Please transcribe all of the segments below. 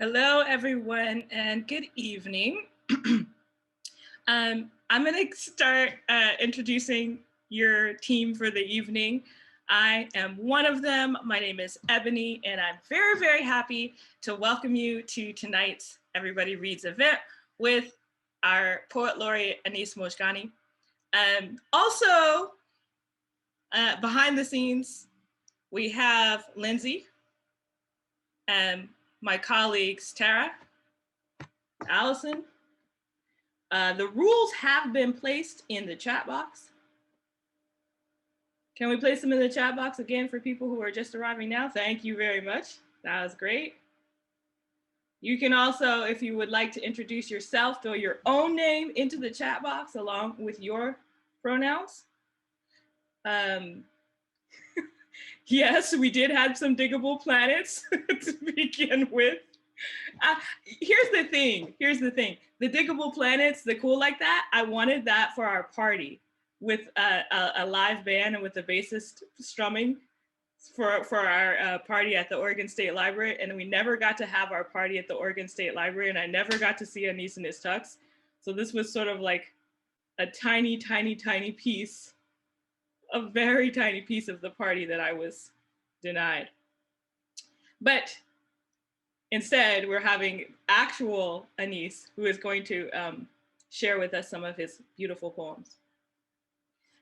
Hello, everyone, and good evening. I'm going to start introducing your team for the evening. I am one of them. My name is Ebony, and I'm very, very happy to welcome you to tonight's Everybody Reads event with our Poet Laureate, Anis Mojgani. Also, behind the scenes, we have Lindsay and my colleagues, Tara, Allison. The rules have been placed in the chat box. Can we place them in the chat box again for people who are just arriving now? Thank you very much. That was great. You can also, if you would like to introduce yourself, throw your own name into the chat box along with your pronouns. Yes, we did have some diggable planets to begin with. Here's the thing. The diggable planets, the cool like that, I wanted that for our party with a live band and with the bassist strumming for our party at the Oregon State Library. And we never got to have our party at the Oregon State Library, and I never got to see Anis in his tux. So this was sort of like a tiny, tiny, tiny piece, a very tiny piece of the party that I was denied. But instead, we're having actual Anis, who is going to share with us some of his beautiful poems.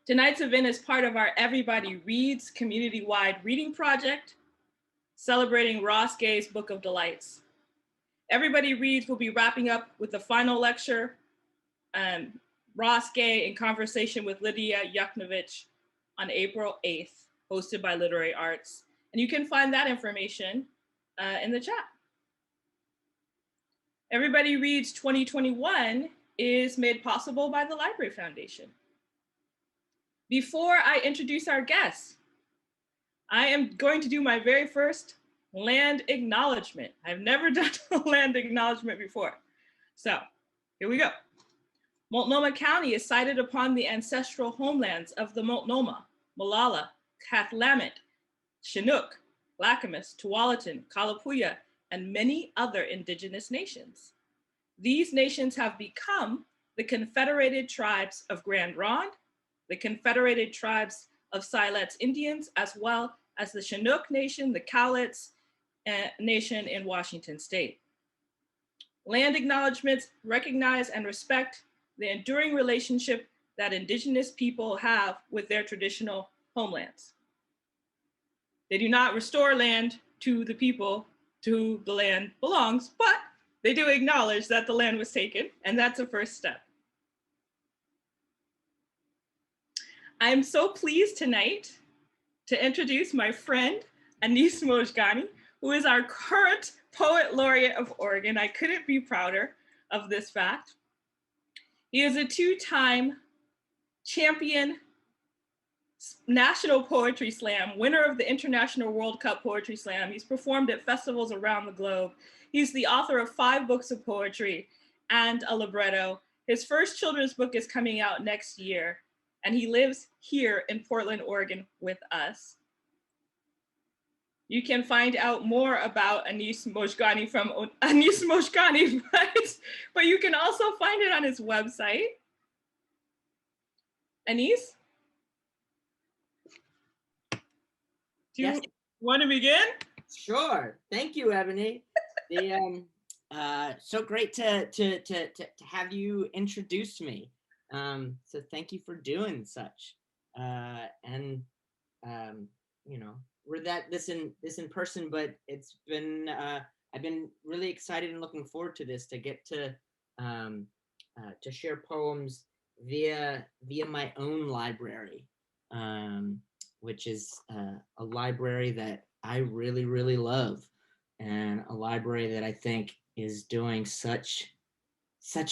Tonight's event is part of our Everybody Reads community-wide reading project, celebrating Ross Gay's Book of Delights. Everybody Reads will be wrapping up with the final lecture, Ross Gay in conversation with Lydia Yuknovich on April 8th, hosted by Literary Arts. And you can find that information in the chat. Everybody Reads 2021 is made possible by the Library Foundation. Before I introduce our guests, I am going to do my very first land acknowledgement. I've never done a land acknowledgement before. So here we go. Multnomah County is sited upon the ancestral homelands of the Multnomah, Molalla, Kathlamet, Chinook, Clackamas, Tualatin, Kalapuya, and many other indigenous nations. These nations have become the Confederated Tribes of Grand Ronde, the Confederated Tribes of Siletz Indians, as well as the Chinook Nation, the Cowlitz Nation in Washington State. Land acknowledgements recognize and respect the enduring relationship that indigenous people have with their traditional homelands. They do not restore land to the people to whom the land belongs, but they do acknowledge that the land was taken, and that's a first step. I'm so pleased tonight to introduce my friend, Anis Mojgani, who is our current Poet Laureate of Oregon. I couldn't be prouder of this fact. He is a two-time champion National Poetry Slam, winner of the International World Cup Poetry Slam. He's performed at festivals around the globe. He's the author of 5 books of poetry and a libretto. His first children's book is coming out next year, and he lives here in Portland, Oregon with us. You can find out more about Anis Mojgani from Anis Mojgani, but you can also find it on his website. Anis? Do you want to begin? Sure. Thank you, Ebony. So great to have you introduce me. So thank you for doing such. You know, we're this in person, but it's been I've been really excited and looking forward to this, to get to share poems via my own library. Which is a library that I really, really love, and a library that I think is doing such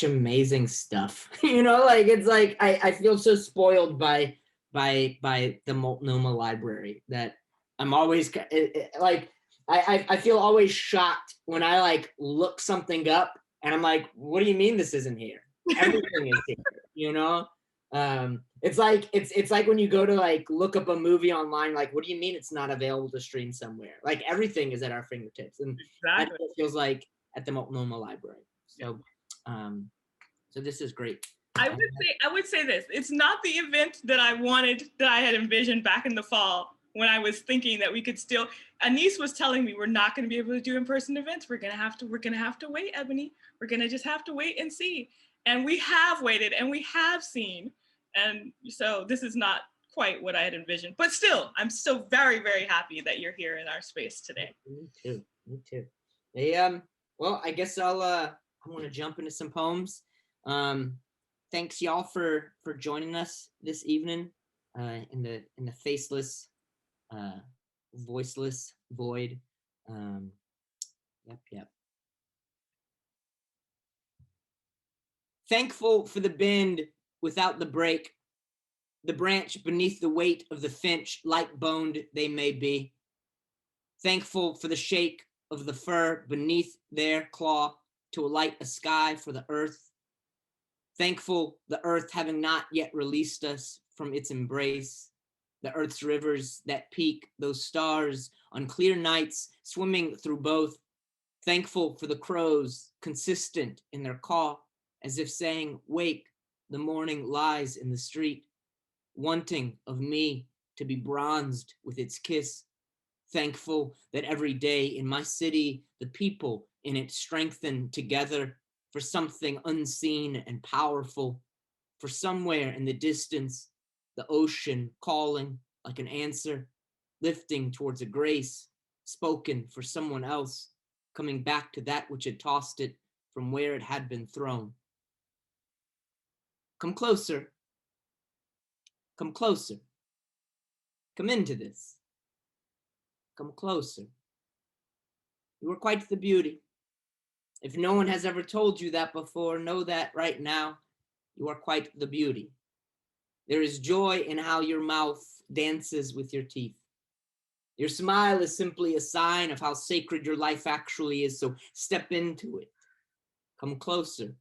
amazing stuff. You know, like, it's like I feel so spoiled by the Multnomah Library that I'm always like I feel always shocked when I like look something up and I'm like, what do you mean this isn't here? Everything is here, you know? It's like when you go to like look up a movie online, like, what do you mean it's not available to stream somewhere? Like, everything is at our fingertips. And exactly. It feels like at the Multnomah Library. So, so this is great. I would say this. It's not the event that I had envisioned back in the fall when I was thinking that we could still. Anise was telling me we're not going to be able to do in-person events. We're gonna have to wait, Ebony. We're gonna just have to wait and see. And we have waited and we have seen. And so this is not quite what I had envisioned. But still, I'm still very, very happy that you're here in our space today. Me too. Me too. Hey, well, I guess I want to jump into some poems. Thanks y'all for joining us this evening in the faceless, voiceless void. Yep. Thankful for the bend without the break, the branch beneath the weight of the finch, light-boned they may be. Thankful for the shake of the fur beneath their claw to alight a sky for the earth. Thankful the earth having not yet released us from its embrace. The earth's rivers that peak, those stars on clear nights swimming through both. Thankful for the crows consistent in their caw, as if saying, wake, the morning lies in the street, wanting of me to be bronzed with its kiss. Thankful that every day in my city, the people in it strengthen together for something unseen and powerful, for somewhere in the distance, the ocean calling like an answer, lifting towards a grace, spoken for someone else, coming back to that which had tossed it from where it had been thrown. Come closer. Come closer. Come into this. Come closer. You are quite the beauty. If no one has ever told you that before, know that right now, you are quite the beauty. There is joy in how your mouth dances with your teeth. Your smile is simply a sign of how sacred your life actually is, so step into it. Come closer.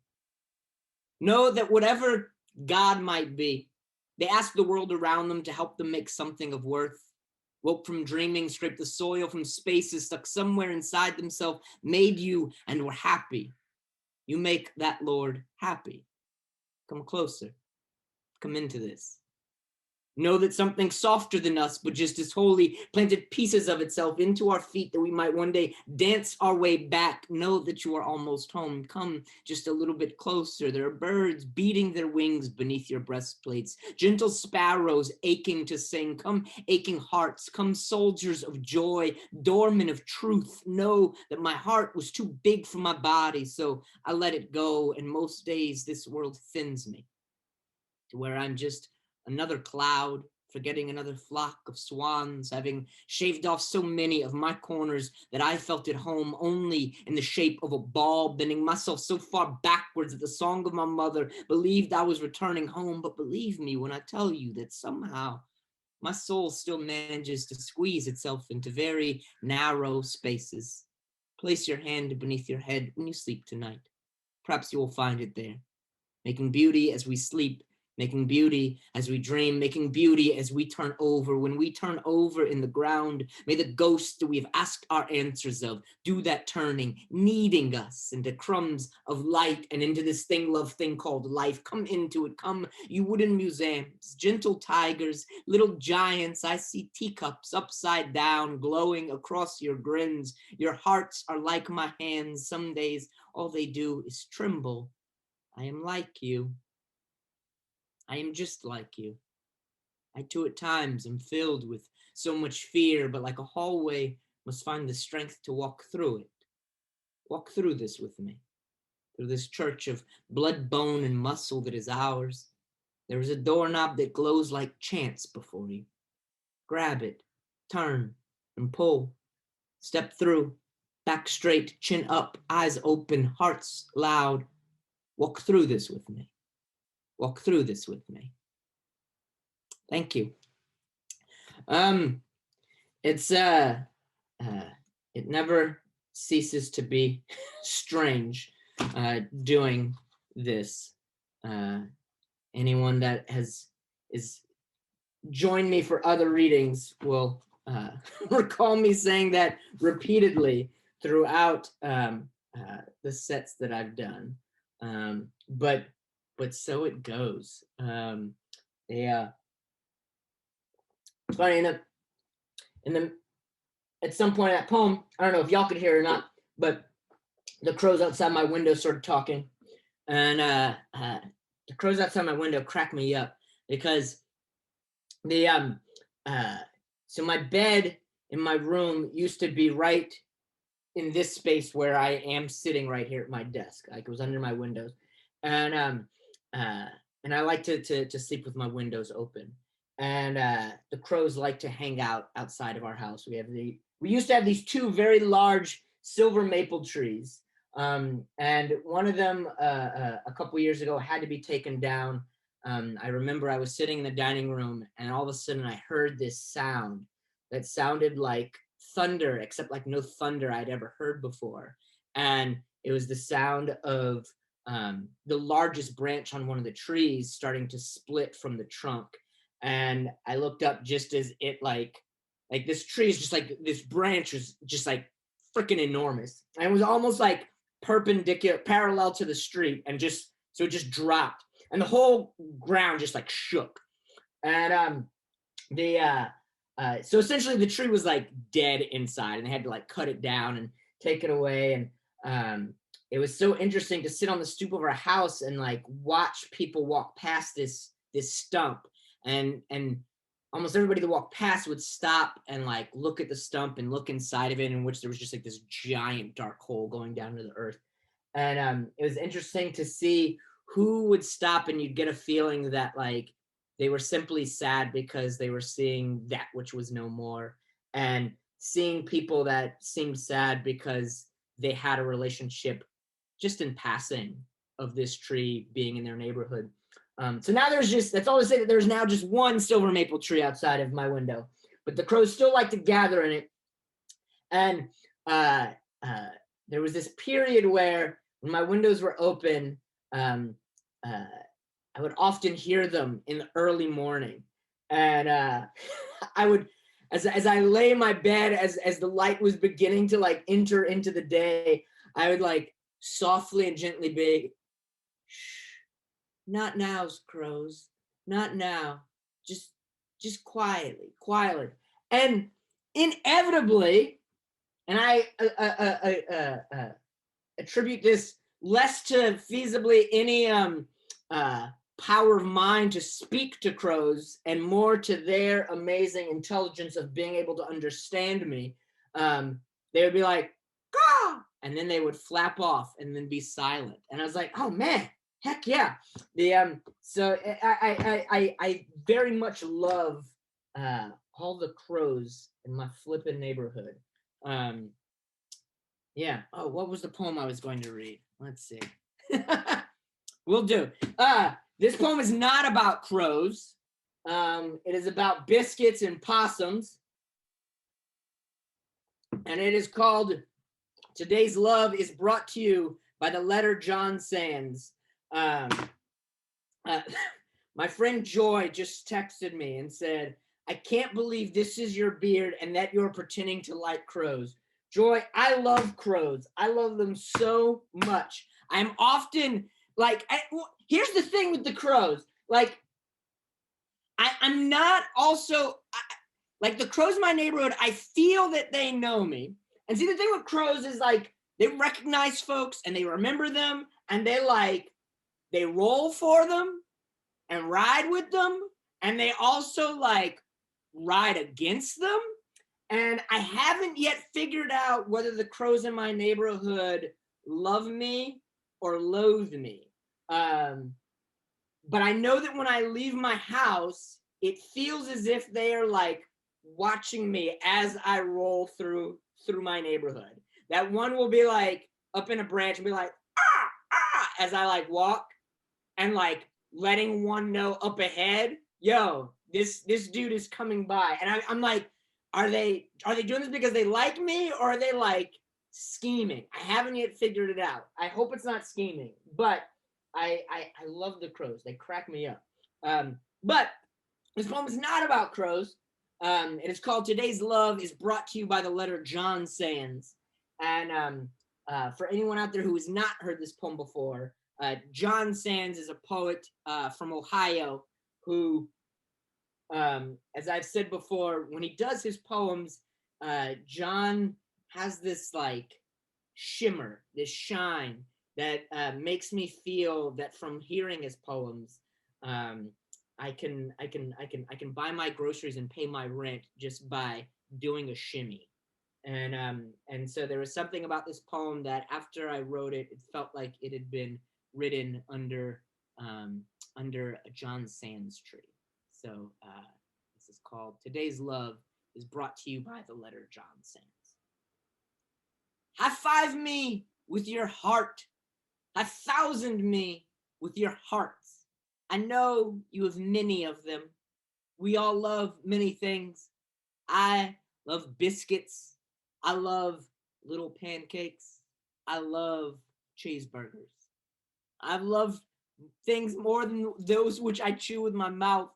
Know that whatever God might be, they ask the world around them to help them make something of worth. Woke from dreaming, scraped the soil from spaces stuck somewhere inside themselves, made you and were happy. You make that Lord happy. Come closer. Come into this. Know that something softer than us, but just as holy, planted pieces of itself into our feet that we might one day dance our way back. Know that you are almost home. Come just a little bit closer. There are birds beating their wings beneath your breastplates, gentle sparrows aching to sing. Come aching hearts, come soldiers of joy, doormen of truth. Know that my heart was too big for my body, so I let it go, and most days this world thins me to where I'm just another cloud, forgetting another flock of swans, having shaved off so many of my corners that I felt at home only in the shape of a ball, bending myself so far backwards that the song of my mother believed I was returning home. But believe me when I tell you that somehow my soul still manages to squeeze itself into very narrow spaces. Place your hand beneath your head when you sleep tonight. Perhaps you will find it there, making beauty as we sleep, making beauty as we dream, making beauty as we turn over. When we turn over in the ground, may the ghosts that we've asked our answers of do that turning, kneading us into crumbs of light and into this love thing called life. Come into it, come, you wooden museums, gentle tigers, little giants. I see teacups upside down, glowing across your grins. Your hearts are like my hands. Some days all they do is tremble. I am like you. I am just like you. I too at times am filled with so much fear, but like a hallway must find the strength to walk through it. Walk through this with me, through this church of blood, bone, and muscle that is ours. There is a doorknob that glows like chance before you. Grab it, turn, and pull. Step through, back straight, chin up, eyes open, hearts loud. Walk through this with me. Walk through this with me. Thank you. It's it never ceases to be strange doing this. Anyone that is joined me for other readings will recall me saying that repeatedly throughout the sets that I've done. But so it goes. Yeah, it's funny enough. And then at some point in that poem, I don't know if y'all could hear it or not, but the crows outside my window started talking, and the crows outside my window cracked me up because the so my bed in my room used to be right in this space where I am sitting right here at my desk. Like it was under my windows, and I like to sleep with my windows open. And the crows like to hang out outside of our house. We used to have these two very large silver maple trees, and one of them a couple years ago had to be taken down. I remember I was sitting in the dining room, and all of a sudden I heard this sound that sounded like thunder, except like no thunder I'd ever heard before. And it was the sound of the largest branch on one of the trees starting to split from the trunk. And I looked up just as it like this tree is just like, this branch was just like freaking enormous. And it was almost like perpendicular, parallel to the street, and just, so it just dropped. And the whole ground just like shook. And so essentially the tree was like dead inside, and they had to like cut it down and take it away. And it was so interesting to sit on the stoop of our house and like watch people walk past this stump, and almost everybody that walked past would stop and like look at the stump and look inside of it, in which there was just like this giant dark hole going down to the earth. And it was interesting to see who would stop, and you'd get a feeling that like they were simply sad because they were seeing that which was no more, and seeing people that seemed sad because they had a relationship just in passing of this tree being in their neighborhood. So now there's just, that's all to say, that there's now just one silver maple tree outside of my window, but the crows still like to gather in it. And there was this period where when my windows were open, I would often hear them in the early morning. And I would, as I lay in my bed, as the light was beginning to like enter into the day, I would like softly and gently be, shh, not now, crows, not now, just quietly. And inevitably, and I attribute this less to feasibly any power of mind to speak to crows, and more to their amazing intelligence of being able to understand me. They would be like, "Caw!" and then they would flap off and then be silent. And I was like, "Oh man, heck yeah!" So I very much love all the crows in my flippin' neighborhood. Yeah. Oh, what was the poem I was going to read? Let's see. Will do. This poem is not about crows. It is about biscuits and possums. And it is called Today's Love is Brought to You by the letter John Sands. My friend Joy just texted me and said, "I can't believe this is your beard and that you're pretending to like crows." Joy, I love crows. I love them so much. I'm often like, here's the thing with the crows. Like, I'm not also, like the crows in my neighborhood, I feel that they know me. And see, the thing with crows is like, they recognize folks and they remember them, and they roll for them and ride with them. And they also like ride against them. And I haven't yet figured out whether the crows in my neighborhood love me or loathe me. But I know that when I leave my house, it feels as if they are like watching me as I roll through my neighborhood. That one will be like up in a branch and be like, "Ah, ah," as I like walk, and like letting one know up ahead, yo, this dude is coming by. And I'm like, are they doing this because they like me, or are they like scheming? I haven't yet figured it out. I hope it's not scheming, but I love the crows. They crack me up. But this poem is not about crows. It is called Today's Love is Brought to You by the letter John Sands. And For anyone out there who has not heard this poem before, John Sands is a poet from Ohio who, as I've said before, when he does his poems, John has this like shimmer, this shine that makes me feel that from hearing his poems, I can buy my groceries and pay my rent just by doing a shimmy. And so there was something about this poem that after I wrote it, it felt like it had been written under a John Sands tree. So this is called Today's Love is brought to you by the letter John Sands. High five me with your heart. High thousand me with your hearts. I know you have many of them. We all love many things. I love biscuits. I love little pancakes. I love cheeseburgers. I've loved things more than those which I chew with my mouth.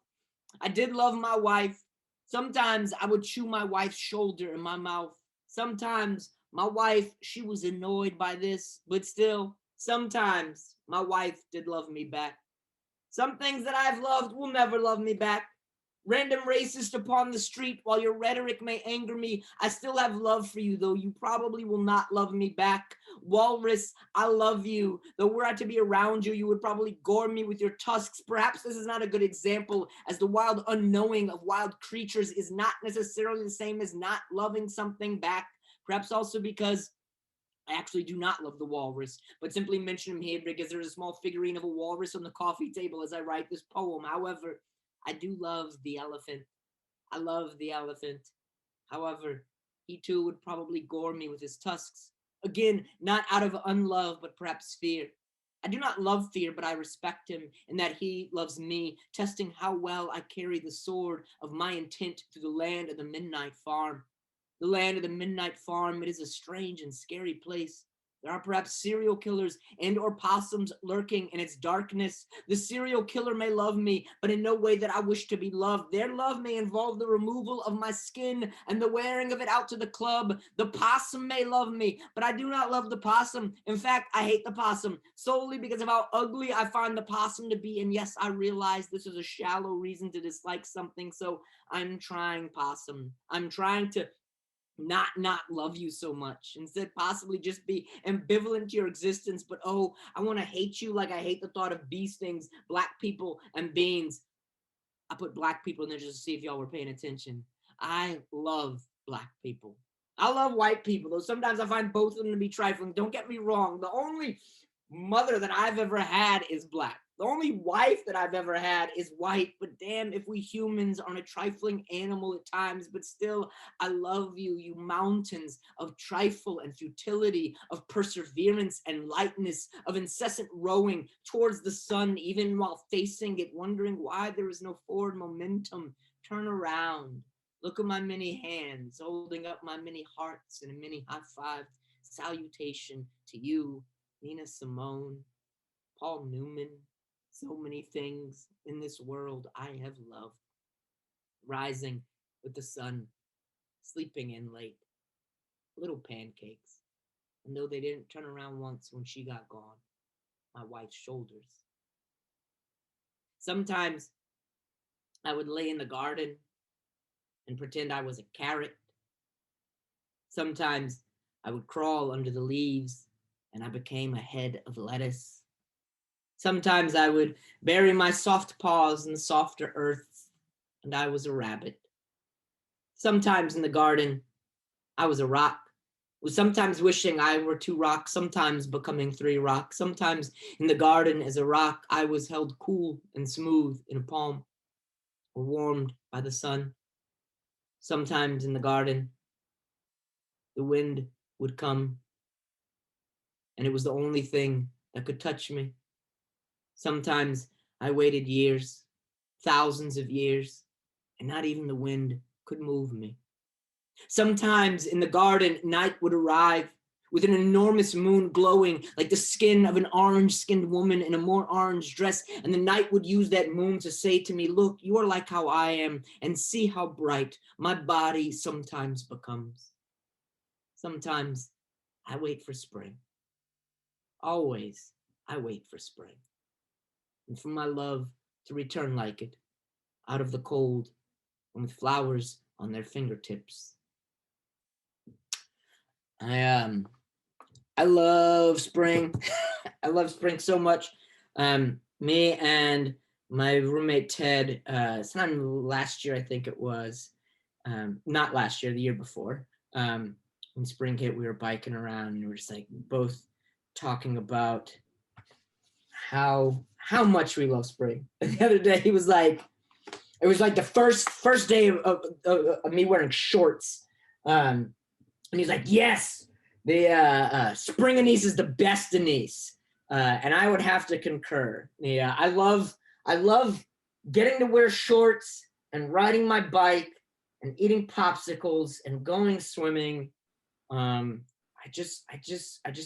I did love my wife. Sometimes I would chew my wife's shoulder in my mouth. Sometimes my wife, she was annoyed by this, but still, sometimes my wife did love me back. Some things that I've loved will never love me back. Random racist upon the street, while your rhetoric may anger me, I still have love for you, though you probably will not love me back. Walrus, I love you. Though were I to be around you, you would probably gore me with your tusks. Perhaps this is not a good example, as the wild unknowing of wild creatures is not necessarily the same as not loving something back. Perhaps also because I actually do not love the walrus, but simply mention him here because there's a small figurine of a walrus on the coffee table as I write this poem. However, I do love the elephant. I love the elephant. However, he too would probably gore me with his tusks. Again, not out of unlove, but perhaps fear. I do not love fear, but I respect him in that he loves me, testing how well I carry the sword of my intent through the land of the midnight farm. The land of the midnight farm, it is a strange and scary place. There are perhaps serial killers and or possums lurking in its darkness. The serial killer may love me, but in no way that I wish to be loved. Their love may involve the removal of my skin and the wearing of it out to the club. The possum may love me, but I do not love the possum. In fact, I hate the possum solely because of how ugly I find the possum to be. And yes, I realize this is a shallow reason to dislike something. So I'm trying, possum. I'm trying to not love you so much, instead possibly just be ambivalent to your existence. But oh, I want to hate you like I hate the thought of bee stings, black people, and beans. I put black people in there just to see if y'all were paying attention. I love black people. I love white people, though sometimes I find both of them to be trifling. Don't get me wrong. The only mother that I've ever had is black. The only wife that I've ever had is white, but damn if we humans aren't a trifling animal at times, but still, I love you, you mountains of trifle and futility, of perseverance and lightness, of incessant rowing towards the sun, even while facing it, wondering why there is no forward momentum. Turn around. Look at my many hands, holding up my many hearts and a many high-five salutation to you, Nina Simone, Paul Newman. So many things in this world I have loved. Rising with the sun, sleeping in late, little pancakes. And though they didn't turn around once when she got gone, my wife's shoulders. Sometimes I would lay in the garden and pretend I was a carrot. Sometimes I would crawl under the leaves and I became a head of lettuce. Sometimes I would bury my soft paws in the softer earth, and I was a rabbit. Sometimes in the garden, I was a rock, sometimes wishing I were 2 rocks, sometimes becoming 3 rocks. Sometimes in the garden as a rock, I was held cool and smooth in a palm, or warmed by the sun. Sometimes in the garden, the wind would come, and it was the only thing that could touch me. Sometimes I waited years, thousands of years, and not even the wind could move me. Sometimes in the garden, night would arrive with an enormous moon glowing like the skin of an orange-skinned woman in a more orange dress, and the night would use that moon to say to me, look, you are like how I am, and see how bright my body sometimes becomes. Sometimes I wait for spring. Always, I wait for spring. And for my love to return like it, out of the cold, and with flowers on their fingertips. I love spring. I love spring so much. Me and my roommate Ted, sometime last year, I think it was, not last year, the year before. When spring hit, we were biking around and we were just like both talking about how much we love spring. And the other day he was like, it was like the first day of me wearing shorts. And he's like, yes, the spring anise is the best anise. And I would have to concur. Yeah, I love getting to wear shorts and riding my bike and eating popsicles and going swimming. I just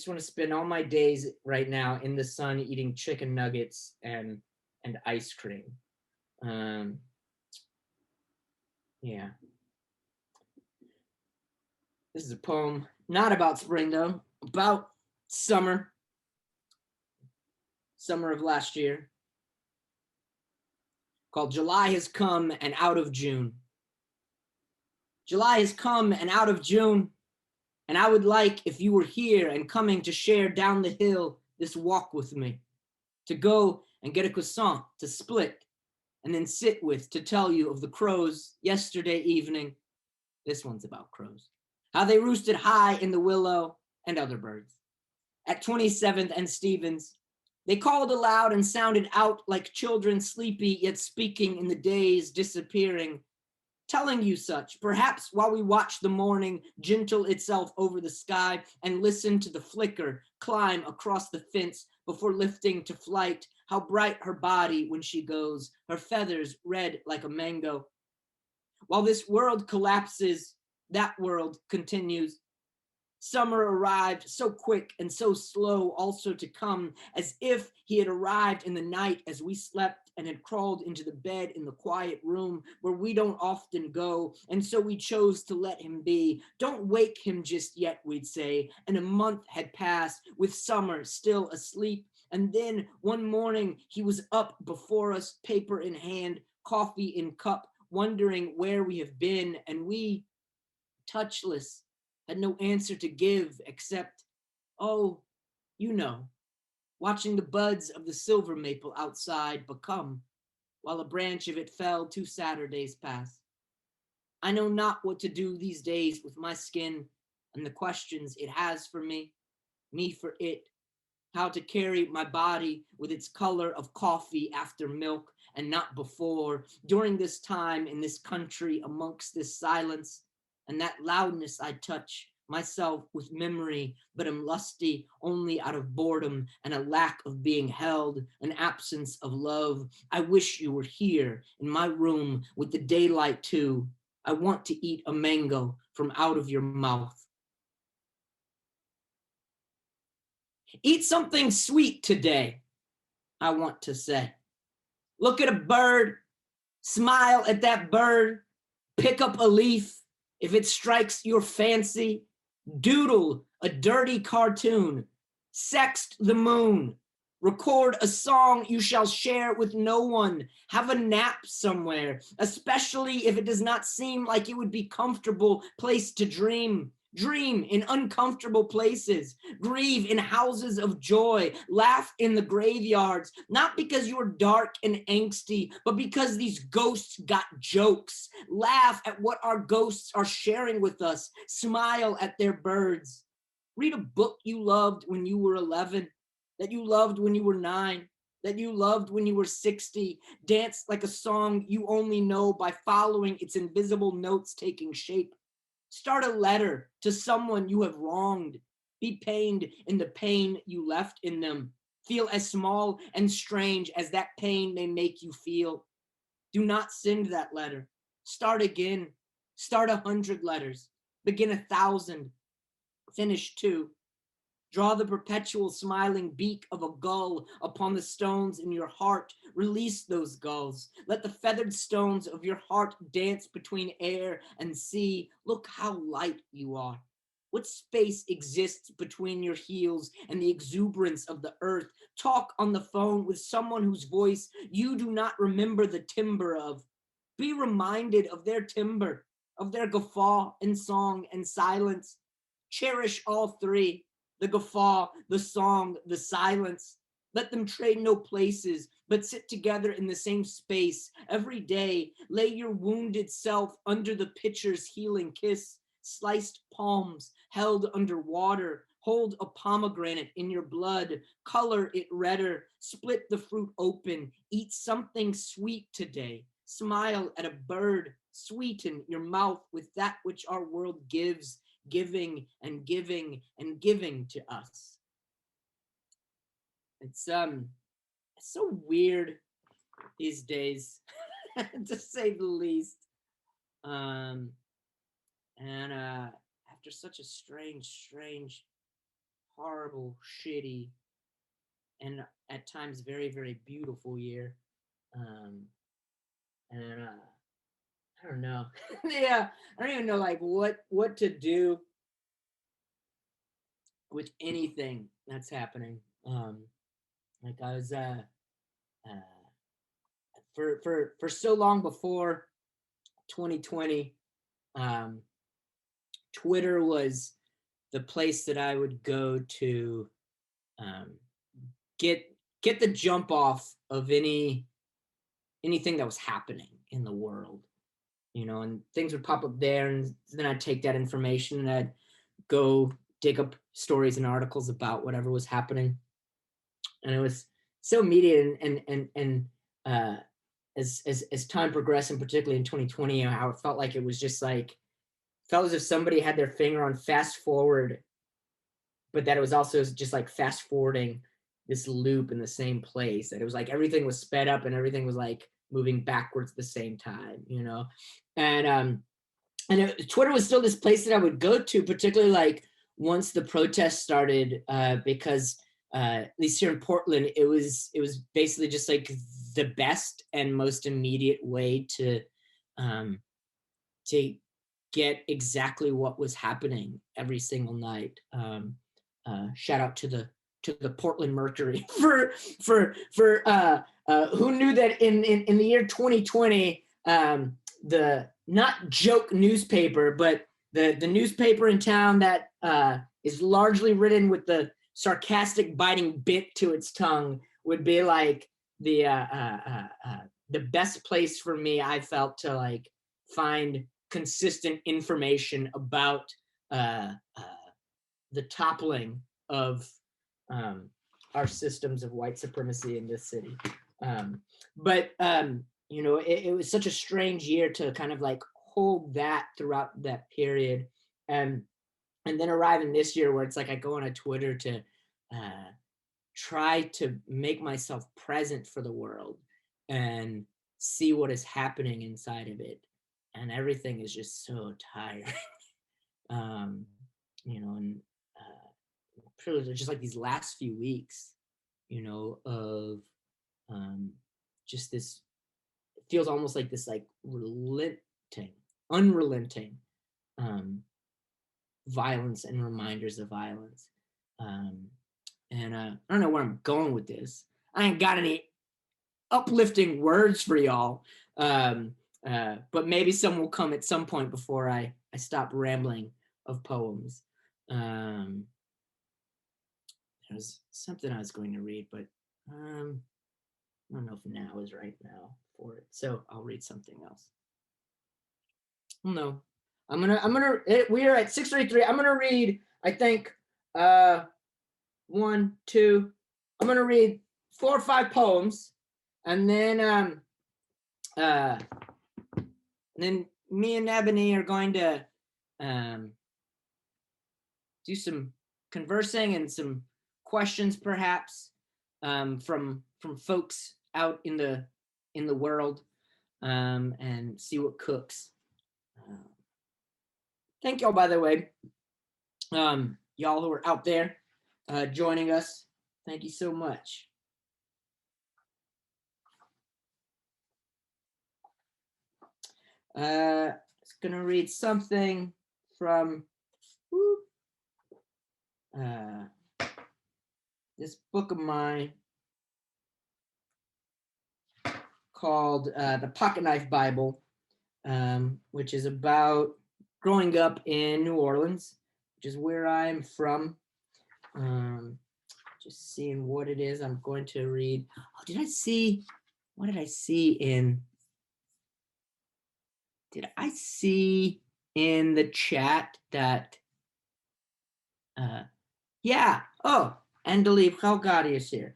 want to spend all my days right now in the sun eating chicken nuggets and ice cream. Yeah. This is a poem not about spring though, about summer. Summer of last year. Called July Has Come and Out of June. July has come and out of June. And I would like if you were here and coming to share down the hill this walk with me, to go and get a croissant to split and then sit with to tell you of the crows yesterday evening. This one's about crows. How they roosted high in the willow and other birds. At 27th and Stevens, they called aloud and sounded out like children sleepy yet speaking in the days disappearing, telling you such, perhaps while we watch the morning gentle itself over the sky and listen to the flicker climb across the fence before lifting to flight, how bright her body when she goes, her feathers red like a mango. While this world collapses, that world continues. Summer arrived so quick and so slow also to come, as if he had arrived in the night as we slept and had crawled into the bed in the quiet room where we don't often go, and so we chose to let him be. Don't wake him just yet, we'd say, and a month had passed with summer still asleep, and then one morning he was up before us, paper in hand, coffee in cup, wondering where we have been, and we, touchless, had no answer to give except, oh, you know, watching the buds of the silver maple outside become, while a branch of it fell 2 Saturdays past. I know not what to do these days with my skin and the questions it has for me for it, how to carry my body with its color of coffee after milk and not before, during this time in this country amongst this silence, and that loudness I touch myself with memory, but am lusty only out of boredom and a lack of being held, an absence of love. I wish you were here in my room with the daylight too. I want to eat a mango from out of your mouth. Eat something sweet today, I want to say. Look at a bird, smile at that bird, pick up a leaf if it strikes your fancy, doodle a dirty cartoon, sext the moon, record a song you shall share with no one, have a nap somewhere, especially if it does not seem like it would be comfortable place to dream. Dream in uncomfortable places, grieve in houses of joy, laugh in the graveyards, not because you're dark and angsty, but because these ghosts got jokes. Laugh at what our ghosts are sharing with us, smile at their birds. Read a book you loved when you were 11, that you loved when you were 9, that you loved when you were 60. Dance like a song you only know by following its invisible notes taking shape. Start a letter to someone you have wronged. Be pained in the pain you left in them. Feel as small and strange as that pain may make you feel. Do not send that letter. Start again. Start 100 letters. Begin 1,000. Finish 2. Draw the perpetual smiling beak of a gull upon the stones in your heart. Release those gulls. Let the feathered stones of your heart dance between air and sea. Look how light you are. What space exists between your heels and the exuberance of the earth? Talk on the phone with someone whose voice you do not remember the timbre of. Be reminded of their timbre, of their guffaw and song and silence. Cherish all three, the guffaw, the song, the silence. Let them trade no places, but sit together in the same space. Every day, lay your wounded self under the pitcher's healing kiss. Sliced palms held under water. Hold a pomegranate in your blood. Color it redder. Split the fruit open. Eat something sweet today. Smile at a bird. Sweeten your mouth with that which our world gives, giving and giving and giving to us. It's so weird these days, to say the least. And after such a strange, horrible, shitty, and at times very, very beautiful year. And I don't know. Yeah, I don't even know like what to do with anything that's happening. Like I was for so long before 2020, Twitter was the place that I would go to get the jump off of anything that was happening in the world, and things would pop up there, and then I'd take that information and I'd go dig up stories and articles about whatever was happening. And it was so immediate, and as time progressed, and particularly in 2020, how it felt like it was just like, felt as if somebody had their finger on fast forward, but that it was also just like fast forwarding this loop in the same place, that it was like everything was sped up and everything was like moving backwards at the same time, and Twitter was still this place that I would go to, particularly like once the protests started, because at least here in Portland, it was basically just like the best and most immediate way to get exactly what was happening every single night. Shout out to the Portland Mercury for who knew that in the year 2020, the not joke newspaper, but the newspaper in town that is largely written with the sarcastic biting bit to its tongue would be like the best place for me, I felt, to like find consistent information about the toppling of our systems of white supremacy in this city. But it was such a strange year to kind of like hold that throughout that period, and then arriving this year where it's like I go on a Twitter to try to make myself present for the world and see what is happening inside of it, and everything is just so tiring. And just like these last few weeks, of just this, it feels almost like this like unrelenting violence and reminders of violence. And I don't know where I'm going with this. I ain't got any uplifting words for y'all, but maybe some will come at some point before I stop rambling of poems. There was something I was going to read, but I don't know if now is right now for it, so I'll read something else. No, we are at 6:33. I'm gonna read, I think, 1, 2. I'm gonna read 4 or 5 poems, and then me and Ebony are going to do some conversing and some questions, perhaps, from folks out in the world, and see what cooks. Thank y'all, by the way, y'all who are out there joining us. Thank you so much. Just gonna read something from this book of mine called the Pocketknife Bible, which is about growing up in New Orleans, which is where I'm from. Just seeing what it is I'm going to read. Oh, what did I see in the chat that, yeah, oh, Andalib Khalgadi is here.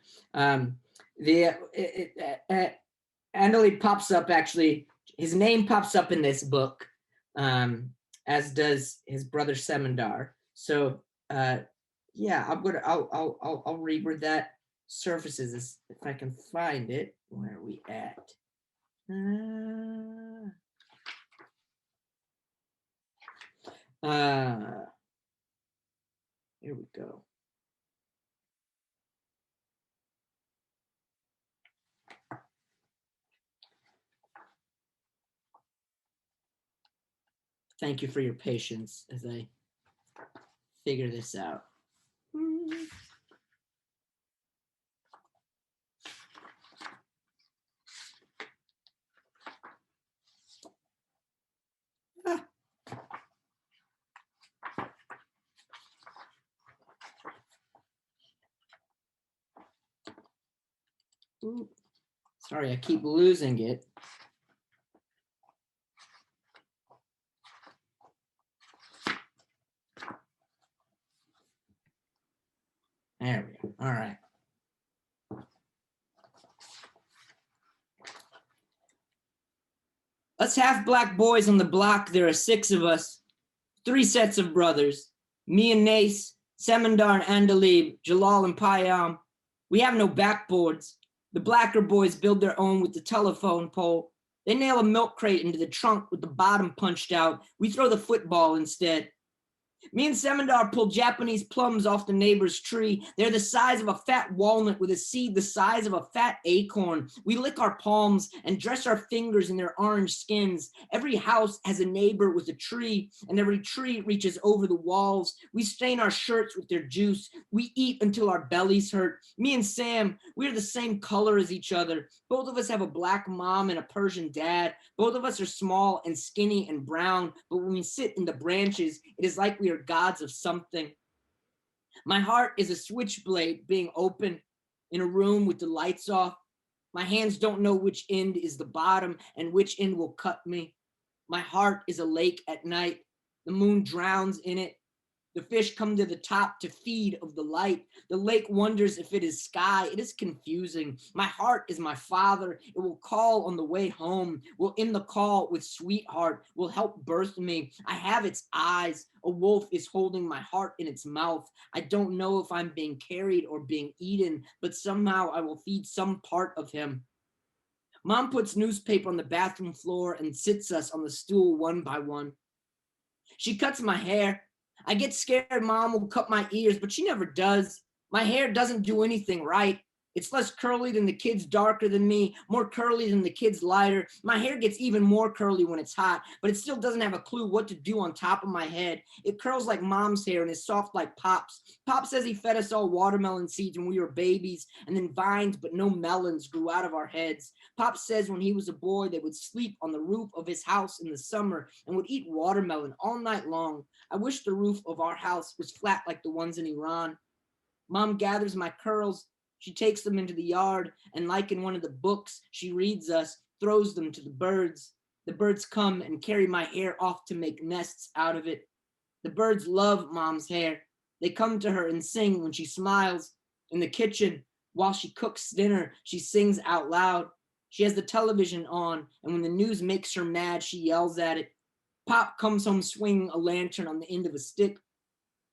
Andalib pops up, actually, his name pops up in this book, as does his brother Semendar. So, yeah, I'll read where that surfaces, if I can find it. Where are we at? Here we go. Thank you for your patience as I figure this out. Ooh. Sorry, I keep losing it. There we go. All right. Us half black boys on the block, there are 6 of us, 3 sets of brothers, me and Nace, Semendar and Andalib, Jalal and Payam. We have no backboards. The blacker boys build their own with the telephone pole. They nail a milk crate into the trunk with the bottom punched out. We throw the football instead. Me and Semendar pull Japanese plums off the neighbor's tree. They're the size of a fat walnut with a seed the size of a fat acorn. We lick our palms and dress our fingers in their orange skins. Every house has a neighbor with a tree, and every tree reaches over the walls. We stain our shirts with their juice. We eat until our bellies hurt. Me and Sam, we're the same color as each other. Both of us have a black mom and a Persian dad. Both of us are small and skinny and brown, but when we sit in the branches, it is like we are gods of something. My heart is a switchblade being open in a room with the lights off. My hands don't know which end is the bottom and which end will cut me. My heart is a lake at night. The moon drowns in it. The fish come to the top to feed of the light. The lake wonders if it is sky. It is confusing. My heart is my father. It will call on the way home, will end the call with sweetheart, will help birth me. I have its eyes. A wolf is holding my heart in its mouth. I don't know if I'm being carried or being eaten, but somehow I will feed some part of him. Mom puts newspaper on the bathroom floor and sits us on the stool one by one. She cuts my hair. I get scared Mom will cut my ears, but she never does. My hair doesn't do anything right. It's less curly than the kids darker than me, more curly than the kids lighter. My hair gets even more curly when it's hot, but it still doesn't have a clue what to do on top of my head. It curls like Mom's hair and is soft like Pop's. Pop says he fed us all watermelon seeds when we were babies, and then vines but no melons grew out of our heads. Pop says when he was a boy, they would sleep on the roof of his house in the summer and would eat watermelon all night long. I wish the roof of our house was flat like the ones in Iran. Mom gathers my curls. She takes them into the yard, and like in one of the books she reads us, throws them to the birds. The birds come and carry my hair off to make nests out of it. The birds love Mom's hair. They come to her and sing when she smiles. In the kitchen, while she cooks dinner, she sings out loud. She has the television on, and when the news makes her mad, she yells at it. Pop comes home swinging a lantern on the end of a stick.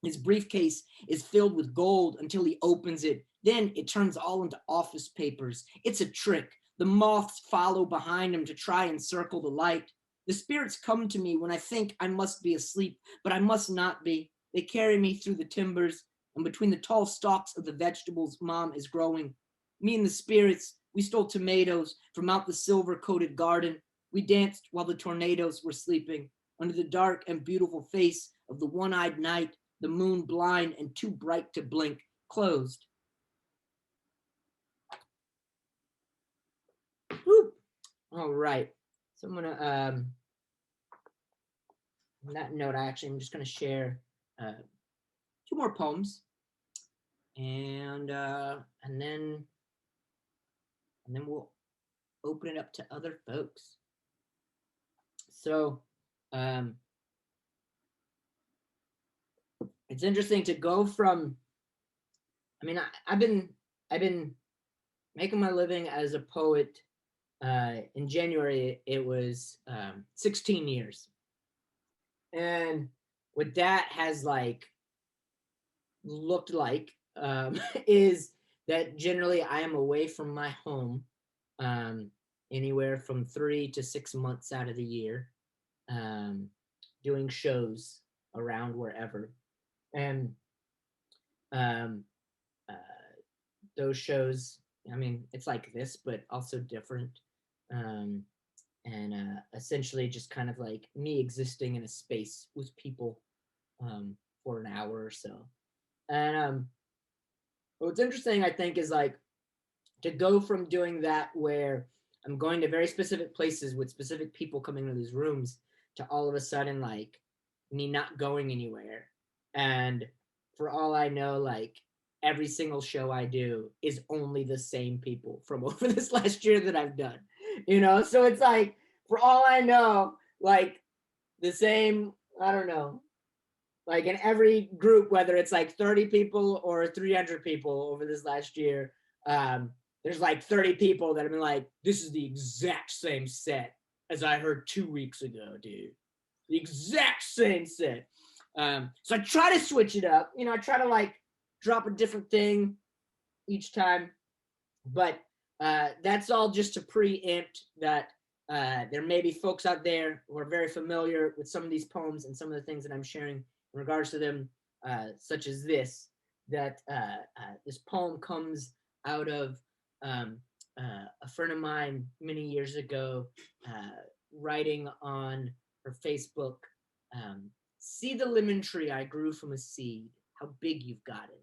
His briefcase is filled with gold until he opens it. Then it turns all into office papers. It's a trick. The moths follow behind him to try and circle the light. The spirits come to me when I think I must be asleep, but I must not be. They carry me through the timbers and between the tall stalks of the vegetables Mom is growing. Me and the spirits, we stole tomatoes from out the silver-coated garden. We danced while the tornadoes were sleeping. Under the dark and beautiful face of the one-eyed night, the moon blind and too bright to blink, closed. Whew. All right. So I'm gonna on that note, I'm just gonna share 2 more poems, and then we'll open it up to other folks. So it's interesting to go from, I mean, I've been making my living as a poet. In January, it was 16 years. And what that has like looked like is that generally I am away from my home anywhere from 3 to 6 months out of the year, doing shows around wherever. And those shows, I mean, it's like this, but also different. Essentially just kind of like me existing in a space with people for an hour or so. And what's interesting, I think, is like to go from doing that where I'm going to very specific places with specific people coming to these rooms to all of a sudden like me not going anywhere. And for all I know, like every single show I do is only the same people from over this last year that I've done, you know? So it's like, for all I know, like the same, I don't know, like in every group, whether it's like 30 people or 300 people over this last year, there's like 30 people that have been like, this is the exact same set as I heard 2 weeks ago, dude. The exact same set. So I try to switch it up. You know, I try to like drop a different thing each time. But that's all just to preempt that there may be folks out there who are very familiar with some of these poems and some of the things that I'm sharing in regards to them, such as this, that this poem comes out of a friend of mine many years ago writing on her Facebook, see the lemon tree I grew from a seed, how big you've gotten,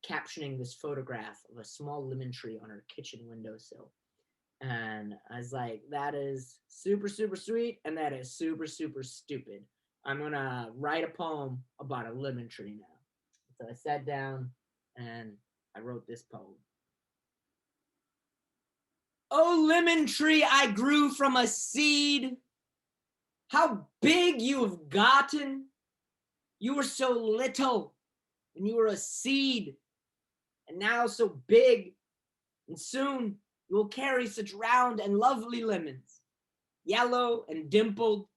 captioning this photograph of a small lemon tree on her kitchen windowsill. And I was like, that is super, super sweet, and that is super, super stupid. I'm gonna write a poem about a lemon tree now. So I sat down and I wrote this poem. Oh, lemon tree, I grew from a seed. How big you have gotten. You were so little when you were a seed, and now so big, and soon you will carry such round and lovely lemons, yellow and dimpled.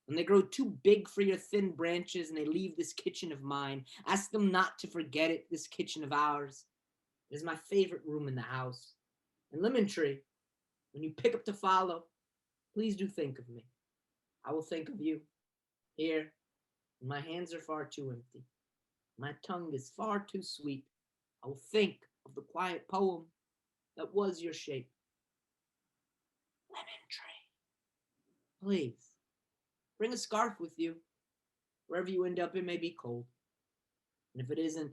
When they grow too big for your thin branches and they leave this kitchen of mine, ask them not to forget it, this kitchen of ours. It is my favorite room in the house. And lemon tree, when you pick up to follow, please do think of me. I will think of you. Here, my hands are far too empty. My tongue is far too sweet. I will think of the quiet poem that was your shape. Lemon tree, please, bring a scarf with you. Wherever you end up, it may be cold. And if it isn't,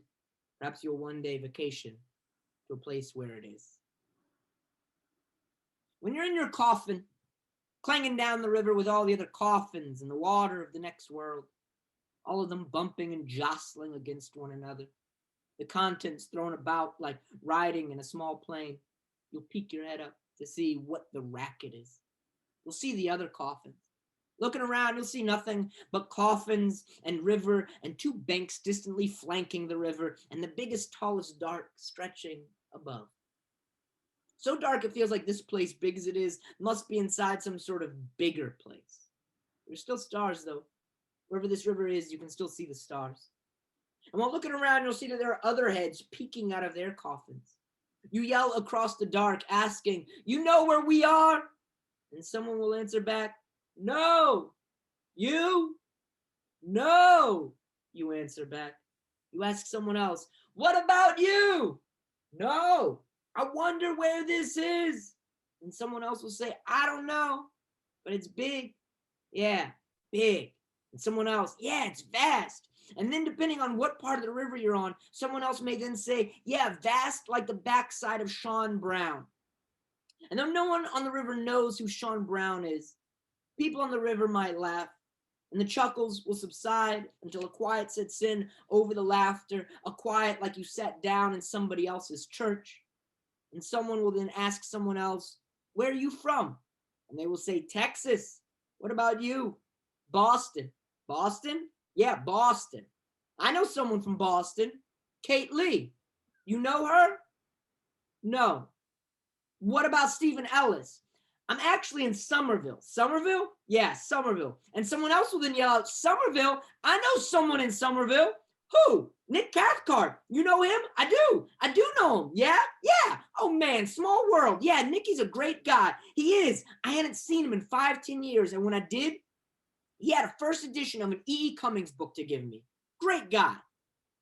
perhaps you'll one day vacation to a place where it is. When you're in your coffin, clanging down the river with all the other coffins in the water of the next world, all of them bumping and jostling against one another, the contents thrown about like riding in a small plane, you'll peek your head up to see what the racket is. You'll see the other coffins. Looking around, you'll see nothing but coffins and river and 2 banks distantly flanking the river and the biggest, tallest dark stretching above. So dark it feels like this place, big as it is, must be inside some sort of bigger place. There's still stars though. Wherever this river is, you can still see the stars. And while looking around, you'll see that there are other heads peeking out of their coffins. You yell across the dark, asking, you know where we are? And someone will answer back, no. You? No, you answer back. You ask someone else, what about you? No, I wonder where this is. And someone else will say, I don't know, but it's big. Yeah, big. And someone else, yeah, it's vast. And then depending on what part of the river you're on, someone else may then say, yeah, vast like the backside of Sean Brown. And though no one on the river knows who Sean Brown is, people on the river might laugh, and the chuckles will subside until a quiet sets in over the laughter, a quiet like you sat down in somebody else's church. And someone will then ask someone else, where are you from? And they will say, Texas. What about you? Boston. Boston? Yeah, Boston. I know someone from Boston. Kate Lee. You know her? No. What about Stephen Ellis? I'm actually in Somerville. Somerville? Yeah, Somerville. And someone else will then yell out, Somerville? I know someone in Somerville. Who? Nick Cathcart. You know him? I do. I do know him. Yeah? Yeah. Oh man, small world. Yeah, Nicky's a great guy. He is. I hadn't seen him in 5-10 years. And when I did, he had a first edition of an E.E. Cummings book to give me. Great guy.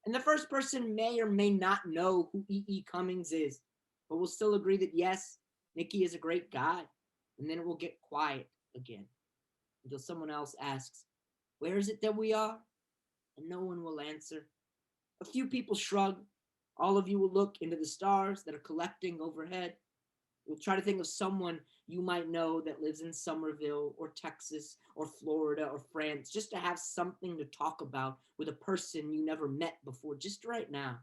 And the first person may or may not know who E.E. Cummings is, but we'll still agree that yes, Nicky is a great guy. And then it will get quiet again until someone else asks, where is it that we are? And no one will answer. A few people shrug. All of you will look into the stars that are collecting overhead. You'll try to think of someone you might know that lives in Somerville or Texas or Florida or France, just to have something to talk about with a person you never met before, just right now.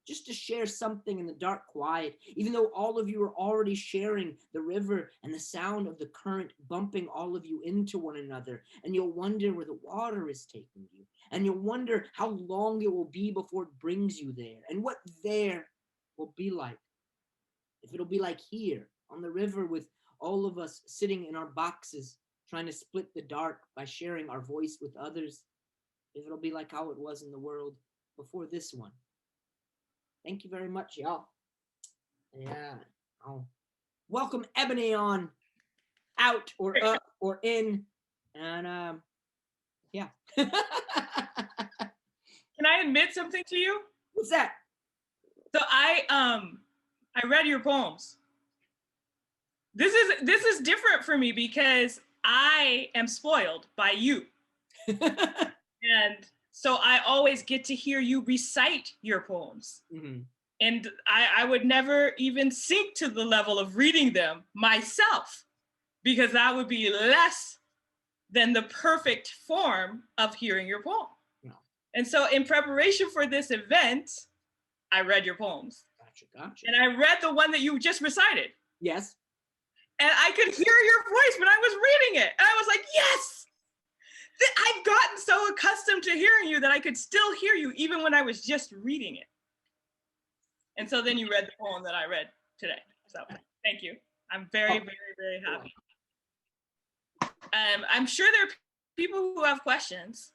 Just to share something in the dark quiet, even though all of you are already sharing the river and the sound of the current bumping all of you into one another. And you'll wonder where the water is taking you. And you'll wonder how long it will be before it brings you there and what there will be like. If it'll be like here on the river with all of us sitting in our boxes, trying to split the dark by sharing our voice with others. If it'll be like how it was in the world before this one. Thank you very much, y'all. Yeah. I'll welcome Ebony on out or up or in. And yeah. Can I admit something to you? What's that? So I read your poems. This is different for me because I am spoiled by you. And so I always get to hear you recite your poems. Mm-hmm. And I would never even sink to the level of reading them myself, because that would be less than the perfect form of hearing your poem. No. And so in preparation for this event, I read your poems. Gotcha. And I read the one that you just recited. Yes. And I could hear your voice when I was reading it. And I was like, yes! I've gotten so accustomed to hearing you that I could still hear you even when I was just reading it. And so then you read the poem that I read today. So thank you. I'm very, very, very happy. I'm sure there are people who have questions.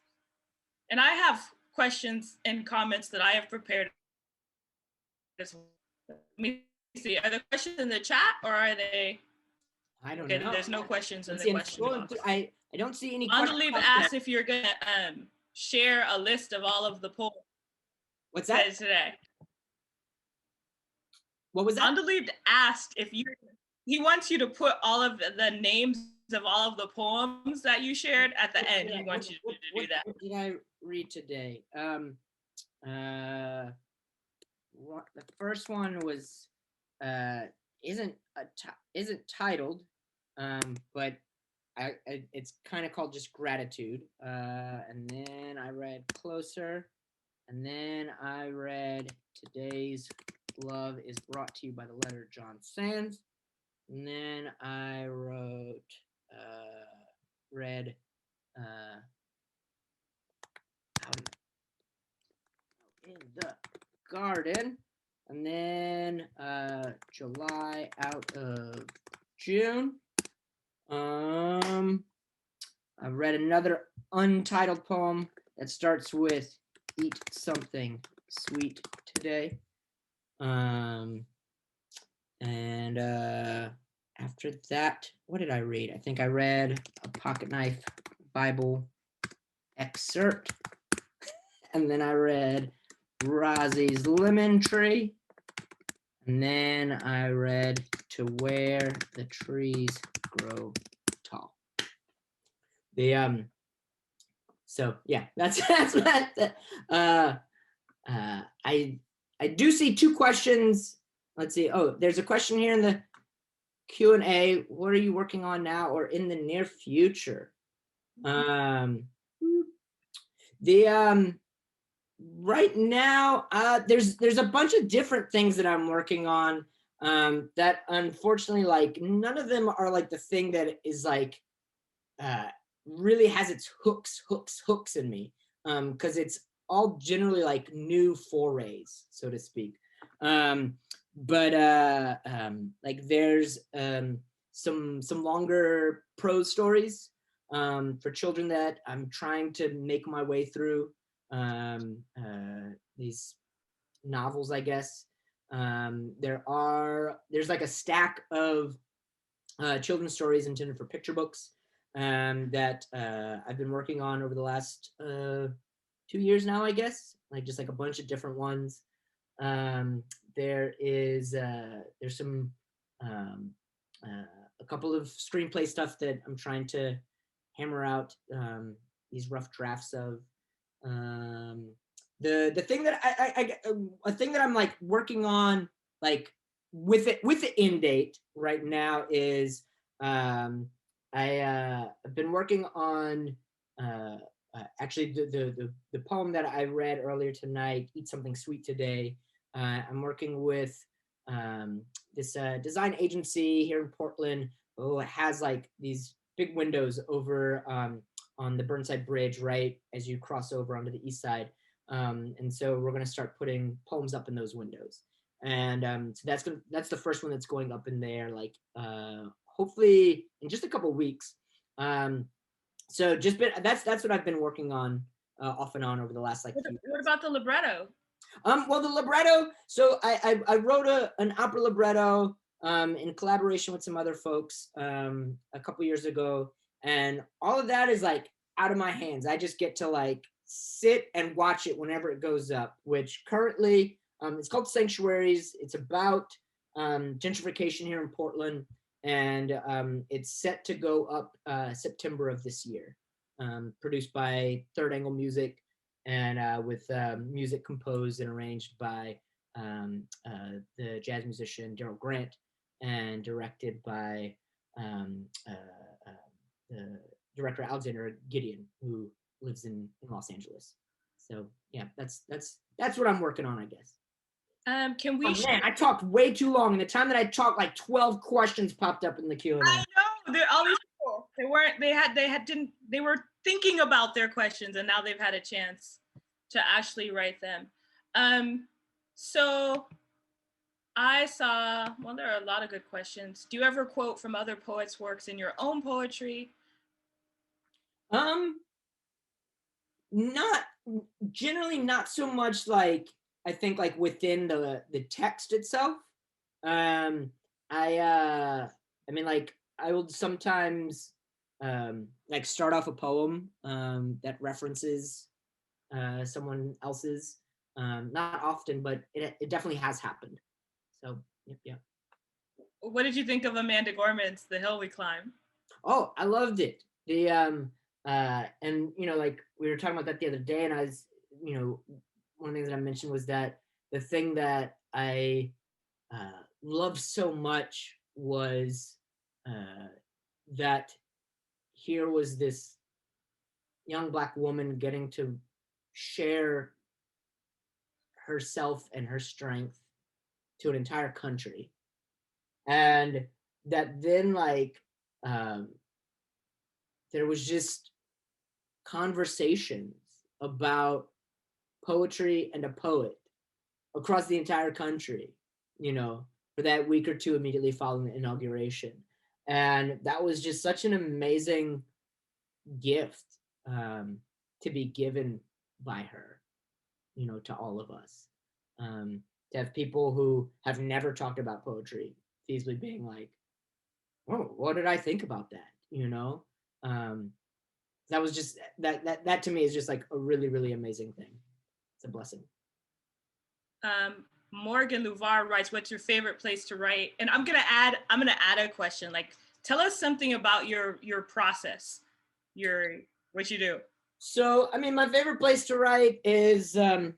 And I have questions and comments that I have prepared. Let me see. Are the questions in the chat or are they? I don't know. There's no questions in the question box. I don't see any questions. Andaleep asked if you're going to share a list of all of the poems. What's that? Today. What was that? Andaleep asked if he wants you to put all of the names of all of the poems that you shared at the end. He wants you to do that. What did I read today? The first one was isn't titled, but it's kind of called just Gratitude. And then I read Closer, and then I read Today's Love is Brought to You by the Letter John Sands. And then I read Out in the Garden. And then July out of June. I read another untitled poem that starts with Eat Something Sweet Today. And after that, what did I read? I think I read a Pocketknife Bible excerpt. And then I read Rosie's Lemon Tree. And then I read To Where the Trees Grow Tall. So yeah, that's what I do see two questions. Let's see. Oh, there's a question here in the Q&A. What are you working on now or in the near future? The right now, there's a bunch of different things that I'm working on. That unfortunately, like none of them are like the thing that is like really has its hooks in me. Because it's all generally like new forays, so to speak. But like there's some longer prose stories for children that I'm trying to make my way through. These novels, I guess. There's like a stack of children's stories intended for picture books that I've been working on over the last 2 years now, I guess. Like just like a bunch of different ones. There's some a couple of screenplay stuff that I'm trying to hammer out these rough drafts of. The thing that a thing that I'm like working on like with the end date right now is I've been working on actually the poem that I read earlier tonight, Eat Something Sweet Today. I'm working with this design agency here in Portland who has like these big windows over on the Burnside Bridge right as you cross over onto the east side. And so we're going to start putting poems up in those windows. And so that's the first one that's going up in there, like hopefully in just a couple weeks. So that's what I've been working on off and on over the last like few months. What about the libretto? Well, the libretto. So I wrote an opera libretto in collaboration with some other folks a couple years ago, and all of that is like out of my hands. I just get to like sit and watch it whenever it goes up. Which currently it's called Sanctuaries. It's about gentrification here in Portland, and it's set to go up September of this year. Produced by Third Angle Music, and with music composed and arranged by the jazz musician Daryl Grant, and directed by the director Alexander Gideon, who lives in Los Angeles. So yeah, that's what I'm working on, I guess. Can we? Man, I talked way too long. And the time that I talked, like 12 questions popped up in the Q&A. I know. All these people. They were thinking about their questions, and now they've had a chance to actually write them. So I saw. Well, there are a lot of good questions. Do you ever quote from other poets' works in your own poetry? Not generally, not so much like I think like within the text itself. I mean like I will sometimes like start off a poem that references someone else's. Not often, but it definitely has happened. So yeah. What did you think of Amanda Gorman's The Hill We Climb? Oh, I loved it. The and you know, like we were talking about that the other day, and I was, you know, one of the things that I mentioned was that the thing that I loved so much was that here was this young Black woman getting to share herself and her strength to an entire country, and that then like there was just conversations about poetry and a poet across the entire country, you know, for that week or two immediately following the inauguration. And that was just such an amazing gift to be given by her, you know, to all of us. To have people who have never talked about poetry feasibly being like, oh, what did I think about that? You know? That was just that to me is just like a really, really amazing thing. It's a blessing. Morgan Luvar writes, "What's your favorite place to write?" And I'm gonna add a question. Like, tell us something about your process, what you do. So, I mean, my favorite place to write is um,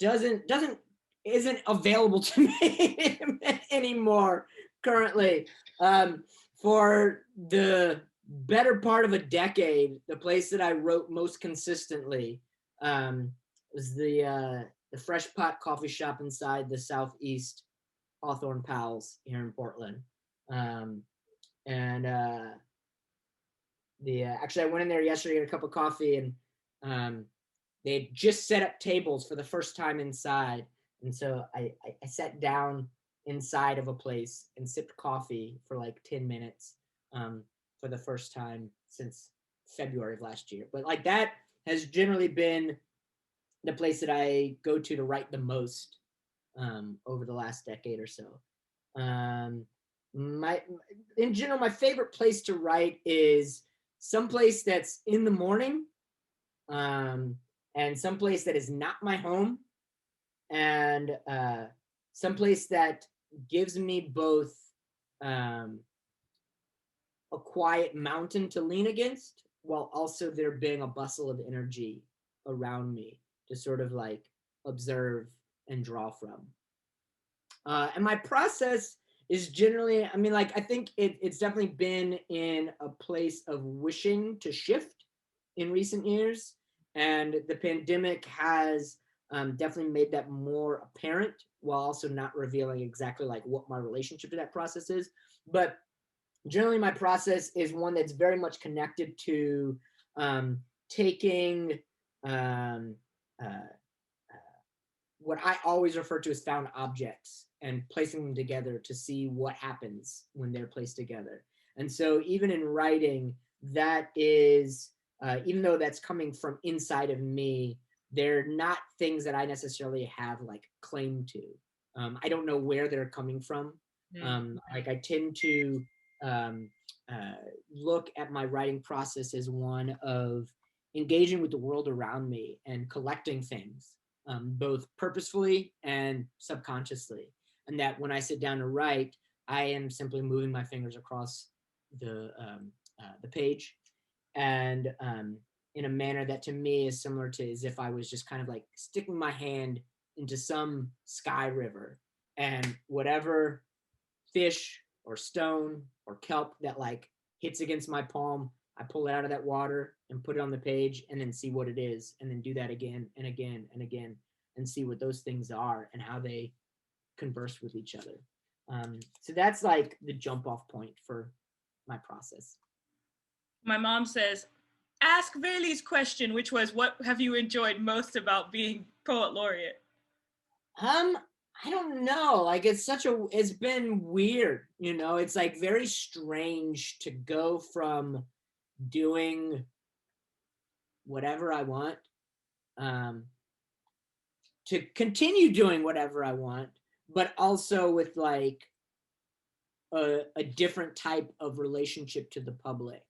doesn't isn't available to me anymore currently. For the better part of a decade, the place that I wrote most consistently was the Fresh Pot coffee shop inside the Southeast Hawthorne Pals here in Portland. Um, and actually, I went in there yesterday to get a cup of coffee, and they had just set up tables for the first time inside. And so I sat down inside of a place and sipped coffee for like 10 minutes for the first time since February of last year. But like that has generally been the place that I go to write the most over the last decade or so. My in general, my favorite place to write is someplace that's in the morning, and someplace that is not my home, and someplace that gives me both um, a quiet mountain to lean against, while also there being a bustle of energy around me to sort of like observe and draw from. And my process is generally, I mean, like, I think it's definitely been in a place of wishing to shift in recent years. And the pandemic has definitely made that more apparent, while also not revealing exactly like what my relationship to that process is. But generally, my process is one that's very much connected to taking um, uh, what I always refer to as found objects and placing them together to see what happens when they're placed together. And so even in writing, that is, even though that's coming from inside of me, they're not things that I necessarily have like claim to. I don't know where they're coming from. Like I tend to um, look at my writing process as one of engaging with the world around me and collecting things, both purposefully and subconsciously. And that when I sit down to write, I am simply moving my fingers across the page, and in a manner that to me is similar to as if I was just kind of like sticking my hand into some sky river, and whatever fish or stone or kelp that like hits against my palm, I pull it out of that water and put it on the page, and then see what it is, and then do that again and again and again, and see what those things are and how they converse with each other. So that's like the jump off point for my process. My mom says, ask Bailey's question, which was, what have you enjoyed most about being poet laureate? Um, I don't know. Like it's been weird, you know. It's like very strange to go from doing whatever I want um to continue doing whatever I want, but also with like a different type of relationship to the public.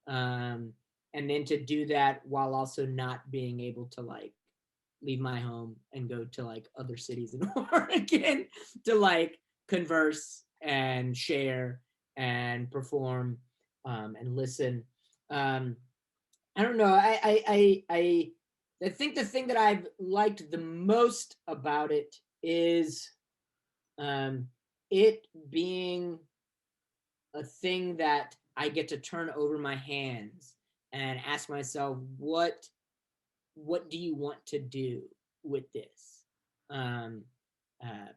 Um, and then to do that while also not being able to like leave my home and go to like other cities in Oregon to like converse and share and perform and listen. Um, I don't know. I think the thing that I've liked the most about it is um, it being a thing that I get to turn over my hands and ask myself, what do you want to do with this? Um,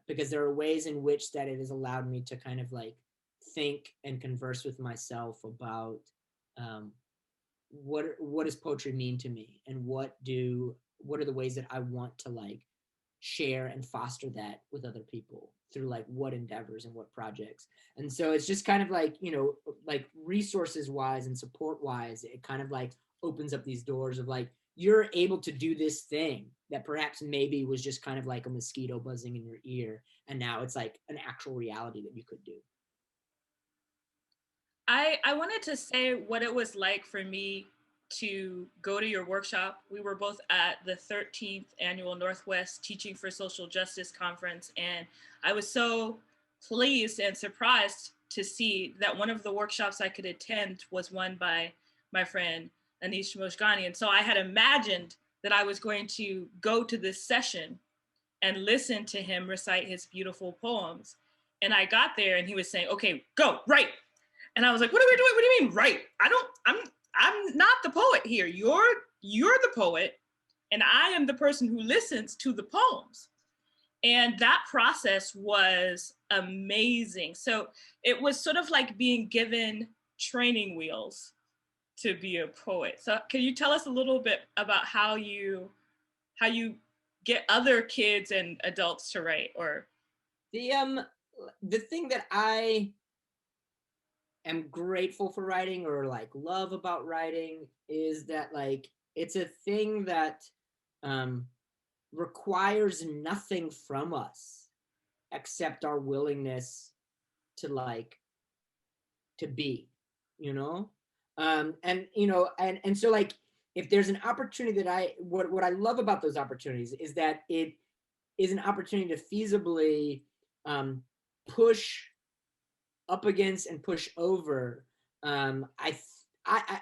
because there are ways in which that it has allowed me to kind of like think and converse with myself about um, what does poetry mean to me, and what are the ways that I want to like share and foster that with other people through like what endeavors and what projects. And so it's just kind of like, you know, like resources wise and support wise, it kind of like opens up these doors of like you're able to do this thing that perhaps maybe was just kind of like a mosquito buzzing in your ear, and now it's like an actual reality that you could do. I wanted to say what it was like for me to go to your workshop. We were both at the 13th annual Northwest Teaching for Social Justice conference, and I was so pleased and surprised to see that one of the workshops I could attend was one by my friend Anish Mojgani. And so I had imagined that I was going to go to this session and listen to him recite his beautiful poems. And I got there and he was saying, okay, go, write. And I was like, what are we doing? What do you mean, write? I'm not the poet here. You're the poet, and I am the person who listens to the poems. And that process was amazing. So it was sort of like being given training wheels to be a poet. So can you tell us a little bit about how you get other kids and adults to write? Or the thing that I am grateful for writing, or like love about writing, is that like it's a thing that requires nothing from us except our willingness to like to be, you know. And you know, and so like if there's an opportunity that what I love about those opportunities is that it is an opportunity to feasibly push up against and push over. I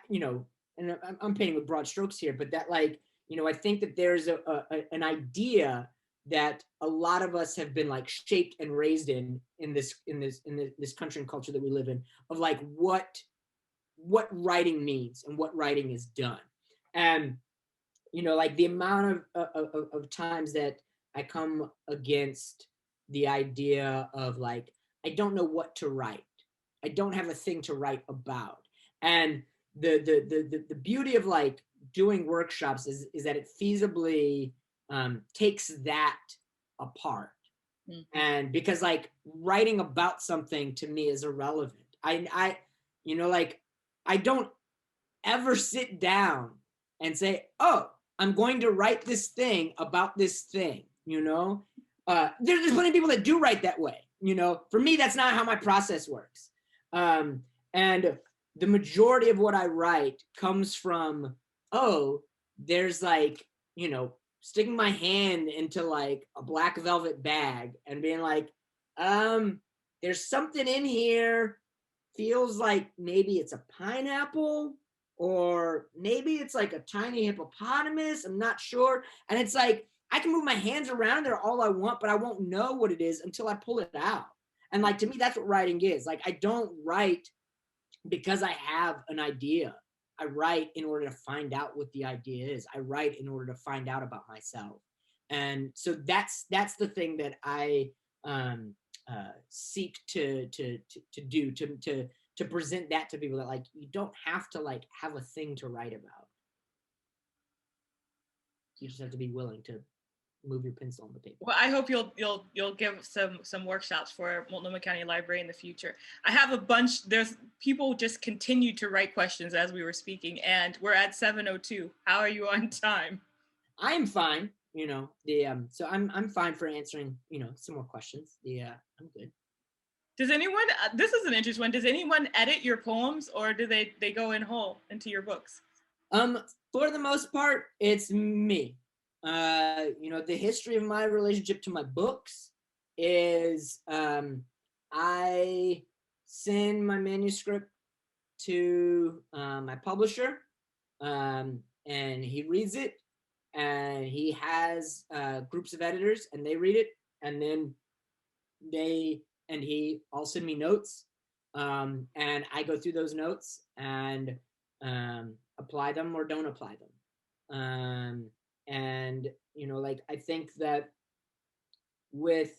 you know, and I'm painting with broad strokes here, but that like, you know, I think that there's an idea that a lot of us have been like shaped and raised in this country and culture that we live in, of like what writing means and what writing is done. And you know, like the amount of times that I come against the idea of like, I don't know what to write. I don't have a thing to write about. And the beauty of like doing workshops is that it feasibly takes that apart. Mm-hmm. And because like writing about something to me is irrelevant. I you know, like I don't ever sit down and say, oh, I'm going to write this thing about this thing, you know? There's plenty of people that do write that way, you know? For me, that's not how my process works. And the majority of what I write comes from, oh, there's like, you know, sticking my hand into like a black velvet bag and being like, there's something in here, feels like maybe it's a pineapple, or maybe it's like a tiny hippopotamus. I'm not sure. And it's like, I can move my hands around there all I want, but I won't know what it is until I pull it out. And like, to me, that's what writing is. Like, I don't write because I have an idea. I write in order to find out what the idea is. I write in order to find out about myself. And so that's the thing that I seek to do, to present that to people, that like, you don't have to like have a thing to write about. You just have to be willing to move your pencil on the paper. Well, I hope you'll give some workshops for Multnomah County Library in the future. I have a bunch. There's people just continue to write questions as we were speaking, and we're at 7:02. How are you on time? I'm fine. You know, so I'm fine for answering, you know, some more questions. I'm good. Does anyone, this is an interesting one, does anyone edit your poems, or do they go in whole into your books? For the most part, it's me. You know, the history of my relationship to my books is I send my manuscript to my publisher, and he reads it, and he has groups of editors, and they read it, and then he all send me notes, and I go through those notes and apply them or don't apply them. And you know, like, I think that with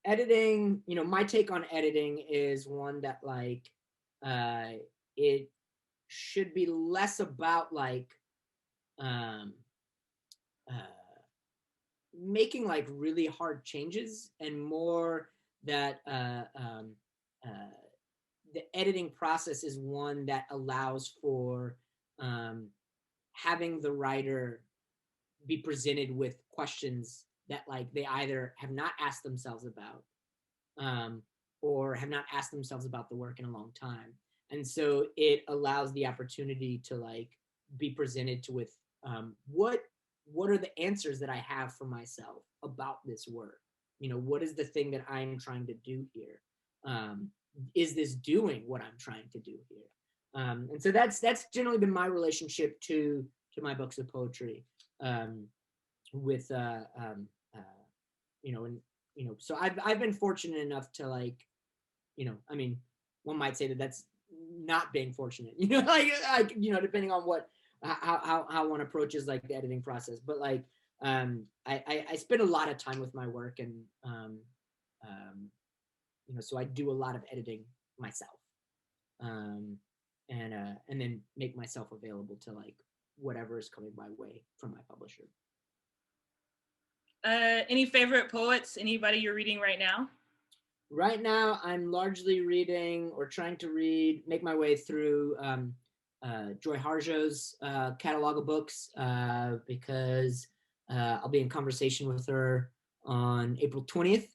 editing, you know, my take on editing is one that like it should be less about like making like really hard changes, and more that the editing process is one that allows for having the writer be presented with questions that like they either have not asked themselves about, or have not asked themselves about the work in a long time. And so it allows the opportunity to like be presented to with what are the answers that I have for myself about this work? You know, what is the thing that I'm trying to do here? is this doing what I'm trying to do here? And so that's generally been my relationship to my books of poetry, with you know, and you know, so I've been fortunate enough to, like, you know, I mean, one might say that that's not being fortunate, you know, like you know, depending on what how one approaches like the editing process, but like I spend a lot of time with my work, and you know, so I do a lot of editing myself, um, and then make myself available to like whatever is coming my way from my publisher. Any favorite poets? Anybody you're reading right now? Right now, I'm largely reading or trying to read, make my way through Joy Harjo's catalog of books, because I'll be in conversation with her on April 20th.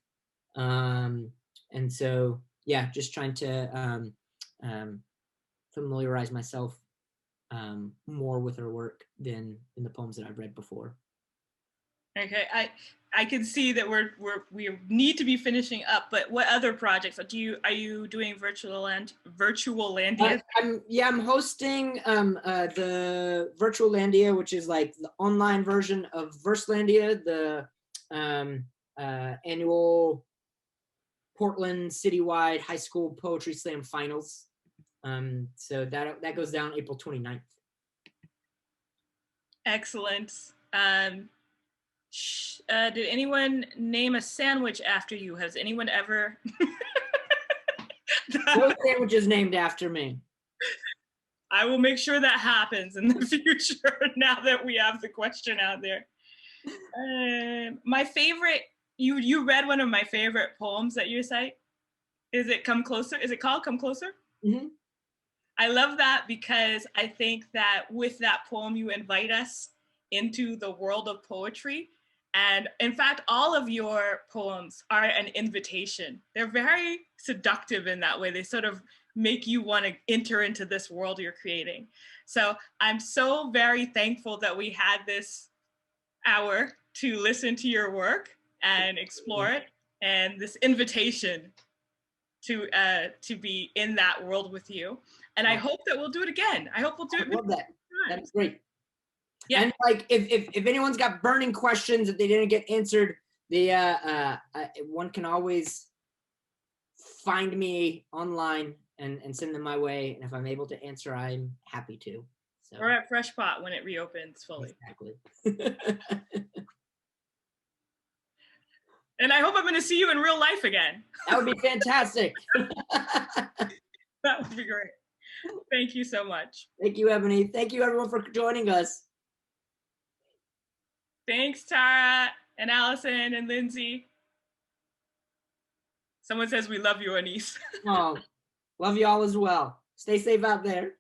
And so, yeah, just trying to familiarize myself more with her work than in the poems that I've read before. Okay, I can see that we need to be finishing up, but what other projects are you doing virtual Landia? I'm hosting the Virtual Landia, which is like the online version of Verselandia, the annual Portland citywide high school poetry slam finals. So that goes down April 29th. Excellent. Did anyone name a sandwich after you? Has anyone ever? No sandwiches named after me. I will make sure that happens in the future now that we have the question out there. My favorite, you read one of my favorite poems that you cite. Is it Come Closer? Is it called Come Closer? Mm-hmm. I love that because I think that with that poem, you invite us into the world of poetry. And in fact, all of your poems are an invitation. They're very seductive in that way. They sort of make you want to enter into this world you're creating. So I'm so very thankful that we had this hour to listen to your work and explore it, and this invitation to be in that world with you. And I hope that we'll do it again. I hope we'll do it. I love that. That's great. Yeah. And like, if anyone's got burning questions that they didn't get answered, one can always find me online and send them my way. And if I'm able to answer, I'm happy to. So. Or at Fresh Pot when it reopens fully. Exactly. And I hope I'm going to see you in real life again. That would be fantastic. That would be great. Thank you so much. Thank you, Ebony. Thank you, everyone, for joining us. Thanks, Tara and Allison and Lindsay. Someone says we love you, Anise. Oh, love you all as well. Stay safe out there.